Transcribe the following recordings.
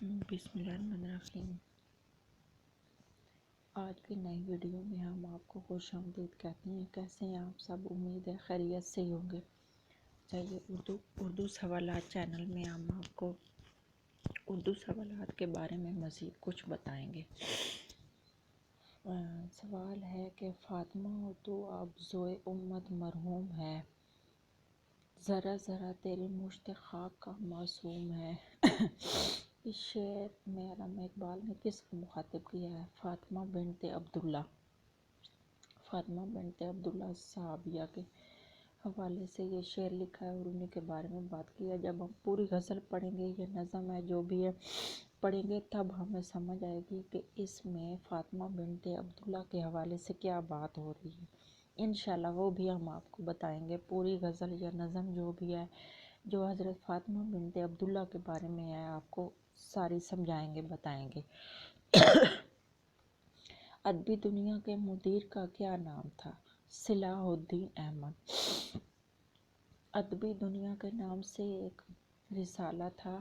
بسم اللہ الرحمن الرحیم۔ آج کی نئی ویڈیو میں ہم آپ کو خوش آمدید کہتے ہیں۔ کیسے ہیں آپ سب؟ امید ہے خیریت سے ہی ہوں گے۔ چلیے اردو سوالات چینل میں ہم آپ کو اردو سوالات کے بارے میں مزید کچھ بتائیں گے۔ سوال ہے کہ فاطمہ تو اب ضوء امت مرحوم ہے، ذرا ذرا تیری مشت خاک کا معصوم ہے۔ اس شعر میں علامہ اقبال نے کس کو مخاطب کیا ہے؟ فاطمہ بنت عبداللہ صحابیہ کے حوالے سے یہ شعر لکھا ہے اور انہیں کے بارے میں بات کی ہے۔ جب ہم پوری غزل پڑھیں گے، یہ نظم ہے جو بھی ہے پڑھیں گے، تب ہمیں سمجھ آئے گی کہ اس میں فاطمہ بنت عبداللہ کے حوالے سے کیا بات ہو رہی ہے۔ انشاءاللہ وہ بھی ہم آپ کو بتائیں گے۔ پوری غزل یا نظم جو بھی ہے، جو حضرت فاطمہ بنت عبداللہ کے بارے میں ہے، آپ کو ساری سمجھائیں گے، بتائیں گے۔ ادبی دنیا کے مدیر کا کیا نام تھا؟ صلاح الدین احمد۔ ادبی دنیا کے نام سے ایک رسالہ تھا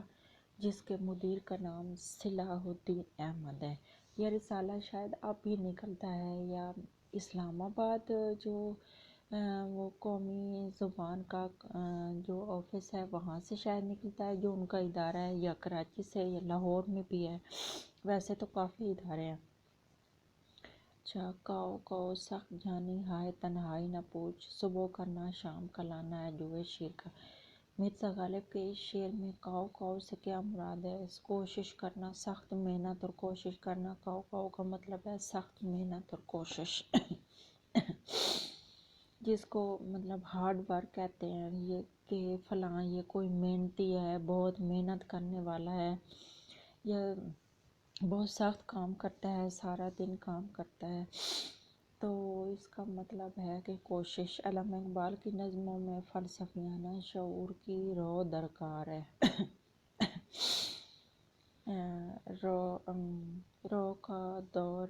جس کے مدیر کا نام صلاح الدین احمد ہے۔ یہ رسالہ شاید اب بھی نکلتا ہے، یا اسلام آباد جو وہ قومی زبان کا جو آفس ہے وہاں سے شاید نکلتا ہے، جو ان کا ادارہ ہے، یا کراچی سے یا لاہور میں بھی ہے۔ ویسے تو کافی ادارے ہیں۔ اچھا، کاؤ کاؤ سخت جانی ہائے تنہائی نہ پوچھ، صبح کرنا شام کا لانا ہے جو شیر کا۔ مرزا غالب کے اس شعر میں کاؤ کاؤ سے کیا مراد ہے؟ کوشش کرنا، سخت محنت اور کوشش کرنا۔ کاؤ کاؤ کا مطلب ہے سخت محنت اور کوشش، جس کو مطلب ہارڈ ورک کہتے ہیں، یہ کہ فلاں یہ کوئی محنتی ہے، بہت محنت کرنے والا ہے، یا بہت سخت کام کرتا ہے، سارا دن کام کرتا ہے، تو اس کا مطلب ہے کہ کوشش۔ علامہ اقبال کی نظموں میں فلسفیانہ شعور کی رو درکار ہے۔ رو کا دور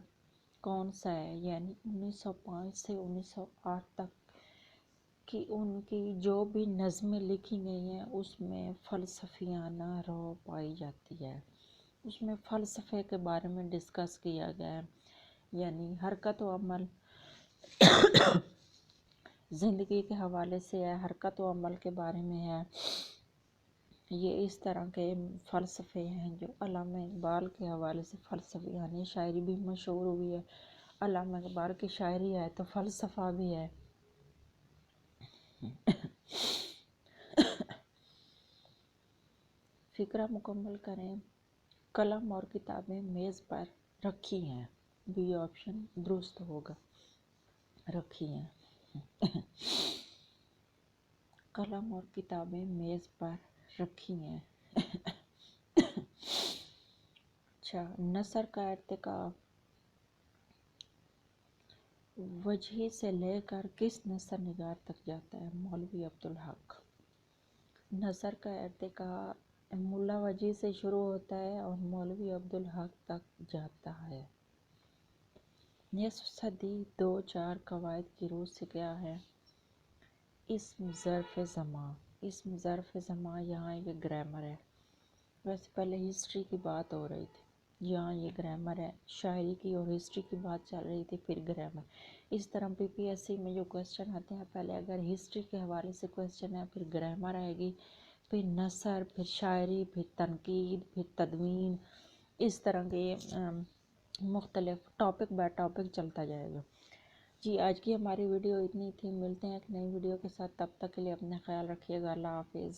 کون سا ہے؟ یعنی 1905 سے 1908 تک کی ان کی جو بھی نظمیں لکھی گئی ہیں اس میں فلسفیانہ رو پائی جاتی ہے۔ اس میں فلسفے کے بارے میں ڈسکس کیا گیا ہے، یعنی حرکت و عمل زندگی کے حوالے سے ہے، حرکت و عمل کے بارے میں ہے۔ یہ اس طرح کے فلسفے ہیں جو علامہ اقبال کے حوالے سے فلسفیانہ شاعری بھی مشہور ہوئی ہے۔ علامہ اقبال کی شاعری ہے تو فلسفہ بھی ہے۔ فقرہ مکمل کریں۔ قلم اور کتابیں میز پر رکھی ہیں، بی آپشن درست ہوگا۔ رکھی ہیں، قلم اور کتابیں میز پر رکھی ہیں۔ اچھا، نثر کا ارتکاب وجہی سے لے کر کس نثر نگار تک جاتا ہے؟ مولوی عبدالحق۔ نثر کا ارتکاب ملا وجہی سے شروع ہوتا ہے اور مولوی عبدالحق تک جاتا ہے۔ نصف صدی 2-4 قواعد کی روح سے کیا ہے؟ اسم ظرف زمان۔ اسم ظرف زمان، یہاں یہ گرامر ہے۔ ویسے پہلے ہسٹری کی بات ہو رہی تھی، یہاں یہ گرامر ہے۔ شاعری کی اور ہسٹری کی بات چل رہی تھی، پھر گرامر۔ اس طرح PPSC میں جو کوسچن آتے ہیں، پہلے اگر ہسٹری کے حوالے سے کوسچن ہے، پھر گرامر آئے گی، پھر نثر، پھر شاعری، پھر تنقید، پھر تدوین، اس طرح کے مختلف ٹاپک بائی ٹاپک چلتا جائے گا۔ جی، آج کی ہماری ویڈیو اتنی تھی۔ ملتے ہیں ایک نئی ویڈیو کے ساتھ، تب تک کے لیے اپنا خیال رکھیے گا۔ اللہ حافظ۔